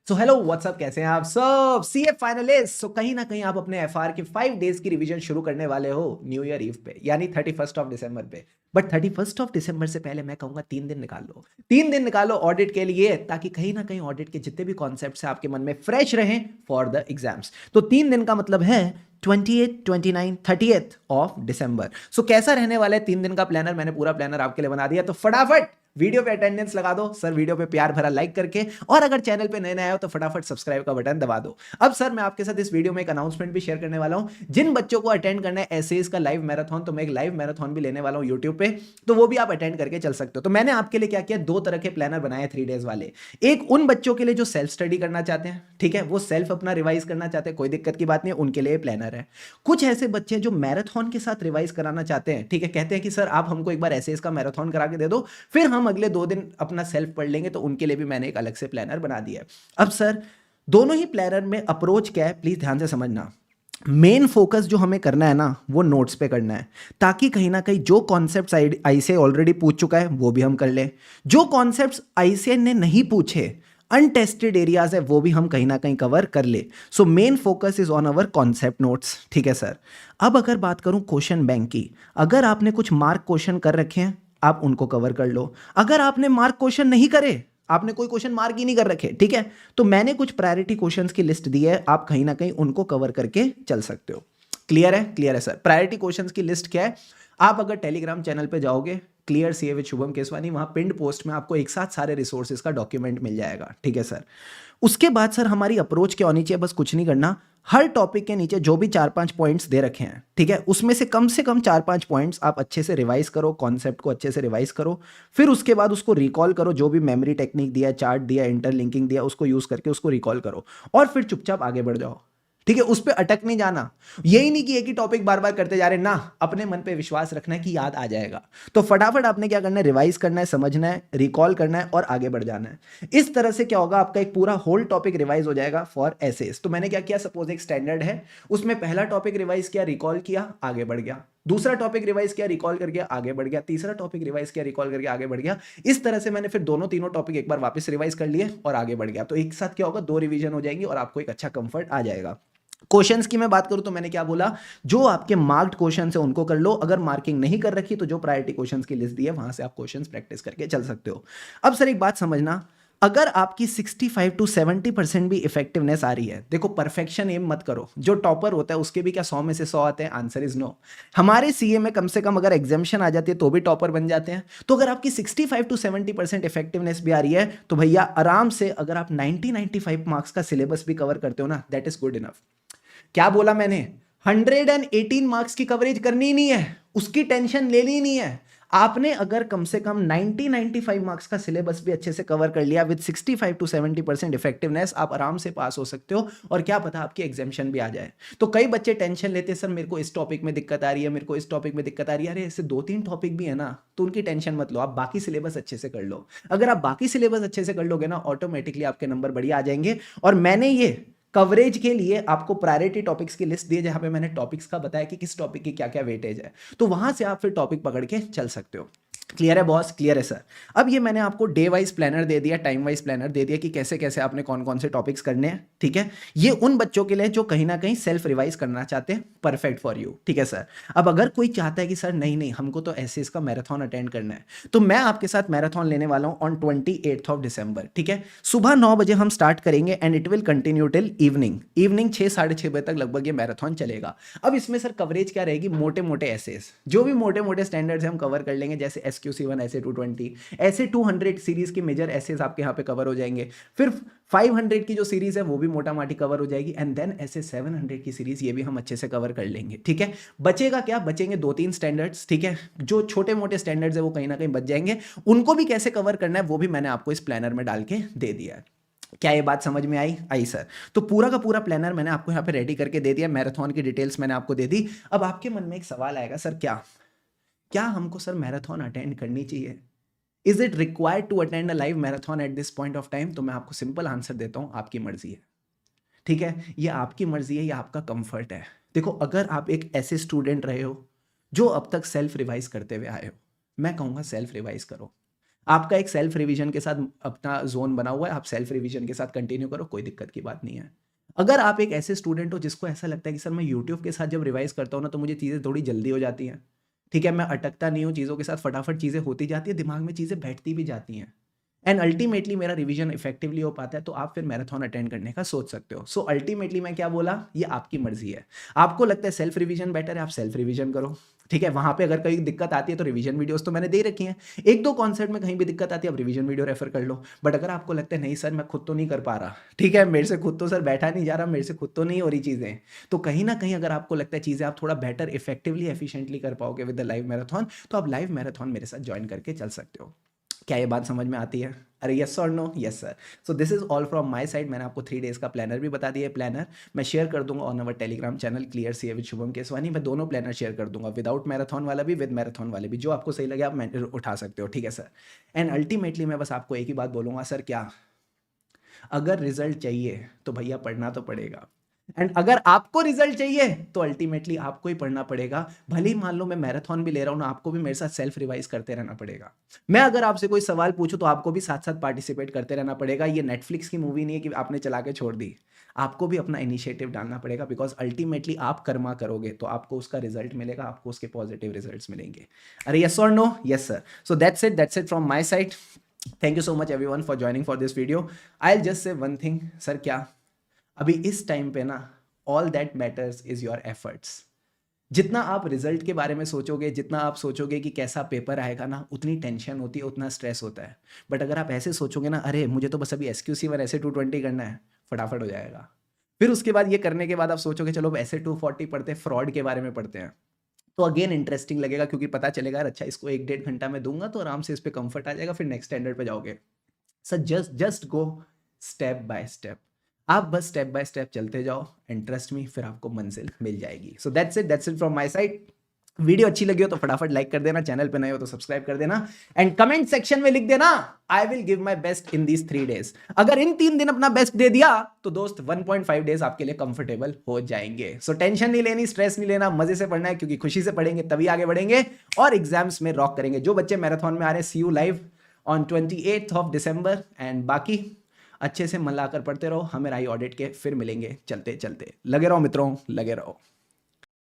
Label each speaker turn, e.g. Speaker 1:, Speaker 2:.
Speaker 1: So hello what's up, कैसे हैं आप सब सीए फाइनलिस्ट। सो कहीं ना कहीं आप अपने एफआर के 5 डेज की रिवीजन शुरू करने वाले हो न्यू ईयर ईव पे, यानी 31 पे। बट 31 से पहले मैं कहूंगा 3 दिन निकाल लो। 3 दिन निकालो ऑडिट के लिए, ताकि कहीं ना कहीं ऑडिट के जितने भी कॉन्सेप्ट्स हैं आपके मन में फ्रेश रहें फॉर द एग्जाम्स। तो 3 दिन का मतलब है 28, 29, 30 ऑफ दिसंबर। सो कैसा रहने वाला है 3 दिन का प्लानर, मैंने पूरा प्लानर आपके लिए बना दिया। तो फटाफट वीडियो पे अटेंडेंस लगा दो सर, वीडियो पे प्यार भरा लाइक करके, और अगर चैनल पे नए आए हो तो फटाफट सब्सक्राइब का बटन दबा दो। अब सर मैं आपके साथ इस वीडियो में एक अनाउंसमेंट भी शेयर करने वाला हूं। जिन बच्चों को अटेंड करना है एसेज का लाइव मैराथन, तो मैं एक लाइव मैराथन भी लेने वाला हूं यूट्यूब पे, तो वो भी आप अटेंड करके चल सकते हो। तो मैंने आपके लिए क्या किया, 2 तरह के प्लानर बनाए 3 डेज वाले। एक उन बच्चों के लिए जो सेल्फ स्टडी करना चाहते हैं, ठीक है, वो सेल्फ अपना रिवाइज करना चाहते हैं, कोई दिक्कत की बात नहीं है, उनके लिए प्लानर है। कुछ ऐसे बच्चे जो मैराथन के साथ रिवाइज कराना चाहते हैं, ठीक है, कहते हैं कि सर आप हमको एक बार एसेज का मैराथन करा के दे दो, फिर हम अगले 2 दिन अपना सेल्फ पढ़ लेंगे, तो उनके लिए भी मैंने एक अलग से प्लानर बना दिया है। अब सर दोनों ही प्लानर में अप्रोच क्या है, प्लीज ध्यान से समझना। मेन फोकस जो हमें करना है ना, वो नोट्स पे करना है, ताकि कहीं ना कहीं जो कॉन्सेप्ट्स आईसीए ऑलरेडी पूछ चुका है वो भी हम कर लें, जो कॉन्सेप्ट्स आईसीए ने नहीं पूछे, अनटेस्टेड एरियाज है, वो भी हम कहीं ना कहीं कवर कर ले। So main focus is on our concept notes, ठीक है सर। अब अगर बात करूं क्वेश्चन बैंक की, अगर आपने कुछ मार्क क्वेश्चन कर रखे हैं आप उनको कवर कर लो। अगर आपने मार्क क्वेश्चन नहीं करे, आपने कोई क्वेश्चन मार्क ही नहीं कर रखे, ठीक है, तो मैंने कुछ प्रायोरिटी क्वेश्चंस की लिस्ट दी है, आप कहीं ना कहीं उनको कवर करके चल सकते हो। क्लियर है? क्लियर है सर। प्रायोरिटी क्वेश्चंस की लिस्ट क्या है, आप अगर टेलीग्राम चैनल पे जाओगे clear CA with Shubham Keswani, वहां पिंड पोस्ट में आपको एक साथ सारे रिसोर्सेज का डॉक्यूमेंट मिल जाएगा, ठीक है सर। उसके बाद सर हमारी अप्रोच क्या होनी चाहिए, बस कुछ नहीं करना, हर टॉपिक के नीचे जो भी 4-5 पॉइंट्स दे रखे हैं, ठीक है, उसमें से कम 4-5 पॉइंट्स आप अच्छे से रिवाइज करो, कॉन्सेप्ट को अच्छे से रिवाइज करो। फिर उसके बाद उसको रिकॉल करो, जो भी मेमोरी टेक्निक दिया, चार्ट दिया, इंटरलिंकिंग दिया, उसको यूज करके उसको रिकॉल करो, और फिर चुपचाप आगे बढ़ जाओ, ठीक है। उस पर अटक नहीं जाना, यही नहीं कि एक ही टॉपिक बार बार करते जा रहे ना, अपने मन पे विश्वास रखना है कि याद आ जाएगा। तो फटाफट आपने क्या करना है, रिवाइज करना है, समझना है, रिकॉल करना है और आगे बढ़ जाना है। इस तरह से क्या होगा, आपका एक पूरा होल टॉपिक रिवाइज हो जाएगा फॉर एसेस। तो मैंने क्या किया, सपोज एक स्टैंडर्ड है, उसमें पहला टॉपिक रिवाइज किया, रिकॉल किया, आगे बढ़ गया, दूसरा टॉपिक रिवाइज किया, रिकॉल कर गया, आगे बढ़ गया, तीसरा टॉपिक रिवाइज किया, रिकॉल करके आगे बढ़ गया। इस तरह से मैंने फिर दोनों तीनों टॉपिक एक बार वापस रिवाइज कर लिए और आगे बढ़ गया। तो एक साथ क्या होगा, 2 रिवीजन हो जाएंगी और आपको एक अच्छा कंफर्ट आ जाएगा। क्वेश्चंस की मैं बात करूं तो मैंने क्या बोला, जो आपके मार्क्ड क्वेश्चंस है उनको कर लो, अगर मार्किंग नहीं कर रखी तो जो प्रायोरिटी क्वेश्चंस की लिस्ट दी है वहां से आप क्वेश्चंस प्रैक्टिस करके चल सकते हो। अब सर एक बात समझना, अगर आपकी 65 to 70% भी इफेक्टिवनेस आ रही है, देखो परफेक्शन एम मत करो, जो टॉपर होता है उसके भी क्या 100 में से 100 आते हैं, आंसर इज नो। हमारे सीए में कम से कम अगर एग्जामेशन आ जाती है तो भी टॉपर बन जाते हैं। तो अगर आपकी 65 to 70% इफेक्टिवनेस भी आ रही है तो भैया आराम से, अगर आप 90-95 मार्क्स का सिलेबस भी कवर करते हो ना, दैट इज गुड इनफ। क्या बोला मैंने, 118 मार्क्स की कवरेज करनी ही नहीं है, उसकी टेंशन लेनी नहीं है। आपने अगर कम से कम 90-95 मार्क्स का सिलेबस भी अच्छे से कवर कर लिया विद 65 to 70% इफेक्टिवनेस, आप आराम से पास हो सकते हो, और क्या पता आपकी एग्जामिशन भी आ जाए। तो कई बच्चे टेंशन लेते हैं, सर मेरे को इस टॉपिक में दिक्कत आ रही है, मेरे को इस टॉपिक में दिक्कत आ रही है। अरे ऐसे 2-3 टॉपिक भी है ना, तो उनकी टेंशन मत लो, आप बाकी सिलेबस अच्छे से कर लो। अगर आप बाकी सिलेबस अच्छे से कर लोगे ना, ऑटोमेटिकली आपके नंबर बढ़िया आ जाएंगे। और मैंने ये कवरेज के लिए आपको प्रायोरिटी टॉपिक्स की लिस्ट दी है, जहां पे मैंने टॉपिक्स का बताया कि किस टॉपिक की क्या क्या वेटेज है, तो वहां से आप फिर टॉपिक पकड़ के चल सकते हो। क्लियर है बॉस? क्लियर है सर। अब ये मैंने आपको डे वाइज प्लानर दे दिया, टाइम वाइज प्लानर दे दिया कि कैसे कैसे आपने कौन कौन से टॉपिक्स करने हैं, ठीक है। ये उन बच्चों के लिए जो कहीं ना कहीं सेल्फ रिवाइज करना चाहते हैं, परफेक्ट फॉर यू, ठीक है सर। अब अगर कोई चाहता है कि सर नहीं नहीं हमको तो ऐसे इसका मैराथन अटेंड करना है, तो मैं आपके साथ मैराथन लेने वाला हूं ऑन 28 दिसंबर, ठीक है। सुबह 9 बजे हम स्टार्ट करेंगे and it will continue till evening 6-6:30 बजे तक लगभग ये मैराथन चलेगा। अब इसमें सर कवरेज क्या रहेगी, मोटे मोटे एसेस, जो भी मोटे मोटे स्टैंडर्ड्स हम कवर कर लेंगे, जैसे SQC1, ऐसे 220, ऐसे 200 सीरीज की मेजर एसेस आपके यहाँ पे कवर हो जाएंगे। फिर 500 की जो सीरीज है वो भी मोटा माटी कवर हो जाएगी, एंड देन ऐसे 700 की सीरीज ये भी हम अच्छे से कवर कर लेंगे, ठीक है। बचेगा क्या, बचेंगे 2-3 स्टैंडर्ड्स, ठीक है, जो छोटे मोटे स्टैंडर्ड्स है वो कहीं ना कहीं बच जाएंगे, उनको भी कैसे कवर करना है वो भी मैंने आपको इस प्लानर में डाल के दे दिया है। क्या ये बात समझ में आई? आई सर। तो पूरा का पूरा प्लानर मैंने आपको यहाँ पे रेडी करके दे दिया, मैराथन की डिटेल्स मैंने आपको दे दी। अब आपके मन में एक सवाल आएगा, सर क्या क्या हमको सर मैराथन अटेंड करनी चाहिए? Is it required to attend a live marathon at this point of time? तो मैं आपको सिंपल आंसर देता हूं, आपकी मर्जी है, ठीक है। ये आपकी मर्जी है, ये आपका कंफर्ट है। देखो अगर आप एक ऐसे स्टूडेंट रहे हो जो अब तक सेल्फ रिवाइज करते हुए आए हो, मैं कहूंगा सेल्फ रिवाइज करो। आपका एक सेल्फ रिवीजन के साथ अपना जोन बना हुआ है, आप सेल्फ रिवीजन के साथ कंटिन्यू करो, कोई दिक्कत की बात नहीं है। अगर आप एक ऐसे स्टूडेंट हो जिसको ऐसा लगता है कि सर मैं यूट्यूब के साथ जब रिवाइज करता हूँ ना तो मुझे चीज़ें थोड़ी जल्दी हो जाती हैं, ठीक है, मैं अटकता नहीं हूँ, चीज़ों के साथ फटाफट चीज़ें होती जाती है, दिमाग में चीज़ें बैठती भी जाती हैं एंड अल्टीमेटली मेरा रिवीजन इफेक्टिवली हो पाता है, तो आप फिर मैराथन अटेंड करने का सोच सकते हो। सो अल्टीमेटली मैं क्या बोला, ये आपकी मर्जी है। आपको लगता है सेल्फ रिवीजन बेटर है, आप सेल्फ रिवीजन करो, ठीक है। वहां पे अगर कोई दिक्कत आती है तो रिवीजन वीडियोस तो मैंने दे रखी हैं, एक दो कॉन्सेप्ट में कहीं भी दिक्कत आती है आप रिवीजन वीडियो रेफर कर लो। बट अगर आपको लगता है नहीं सर मैं खुद तो नहीं कर पा रहा, ठीक है, मेरे से खुद तो सर बैठा नहीं जा रहा, मेरे से खुद तो नहीं हो रही चीजें, तो कहीं ना कहीं अगर आपको लगता है चीजें आप थोड़ा बेटर इफेक्टिवली एफिशिएंटली कर पाओगे विद द लाइव मैराथन, तो आप लाइव मैराथन मेरे साथ ज्वाइन करके चल सकते हो। क्या ये बात समझ में आती है? अरे यस और no? Yes sir. So this is all from my side. मैंने आपको 3 डेज का प्लानर भी बता दिया है। प्लानर मैं शेयर कर दूंगा on our Telegram channel clear CA with Shubham Keswani. मैं दोनों प्लानर शेयर कर दूंगा, विदाउट मैराथन वाला भी, विद मैराथन वाले भी, जो आपको सही लगे आप उठा सकते हो, ठीक है सर। एंड अल्टीमेटली मैं बस आपको एक ही बात बोलूंगा सर, क्या अगर रिजल्ट चाहिए तो भैया पढ़ना तो पड़ेगा, एंड अगर आपको रिजल्ट चाहिए तो अल्टीमेटली आपको ही पढ़ना पड़ेगा। भले ही मान लो मैं मैराथन भी ले रहा हूं ना, आपको भी मेरे साथ सेल्फ रिवाइज करते रहना पड़ेगा। मैं अगर आपसे कोई सवाल पूछूं तो आपको भी साथ साथ पार्टिसिपेट करते रहना पड़ेगा। ये नेटफ्लिक्स की मूवी नहीं है कि आपने चला के छोड़ दी, आपको भी अपना इनिशिएटिव डालना पड़ेगा, बिकॉज अल्टीमेटली आप कर्मा करोगे तो आपको उसका रिजल्ट मिलेगा, आपको उसके पॉजिटिव रिजल्ट्स मिलेंगे। अरे यस और no? Yes sir. So that's it from my side. Thank you so much everyone for joining for this video. I just say one thing sir, क्या अभी इस टाइम पे ना all that matters is your efforts. जितना आप result के बारे में सोचोगे, जितना आप सोचोगे कि कैसा पेपर आएगा ना, उतनी टेंशन होती है, उतना स्ट्रेस होता है। बट अगर आप ऐसे सोचोगे ना, अरे मुझे तो बस अभी SQC1 ऐसे 220 करना है, फटाफट हो जाएगा। फिर उसके बाद ये करने के बाद आप सोचोगे चलो ऐसे 240 पढ़ते हैं, फ्रॉड के बारे में पढ़ते हैं, तो अगेन इंटरेस्टिंग लगेगा, क्योंकि पता चलेगा अच्छा इसको 1-1.5 घंटा में दूंगा तो आराम से इस पर कंफर्ट आ जाएगा, फिर नेक्स्ट स्टैंडर्ड पे जाओगे। Sir just go step by step. आप बस स्टेप बाय स्टेप चलते जाओ एंड ट्रस्ट मी, फिर आपको मंजिल मिल जाएगी। सो that's it from my side. Video अच्छी लगी हो तो फटाफट लाइक कर देना, चैनल पे नए हो तो सब्सक्राइब कर देना, एंड कमेंट सेक्शन में लिख देना I will give my best in these 3 days. अगर इन 3 दिन अपना बेस्ट दे दिया तो दोस्त 1.5 डेज आपके लिए कंफर्टेबल हो जाएंगे। सो टेंशन नहीं लेनी, स्ट्रेस नहीं लेना, मजे से पढ़ना है, क्योंकि खुशी से पढ़ेंगे तभी आगे बढ़ेंगे और एग्जाम्स में रॉक करेंगे। जो बच्चे मैराथन में आ रहे हैं, see you live on 28th of December, and बाकी अच्छे से मन लाकर पढ़ते रहो। हमें राई ऑडिट के फिर मिलेंगे चलते चलते। लगे रहो मित्रों, लगे रहो।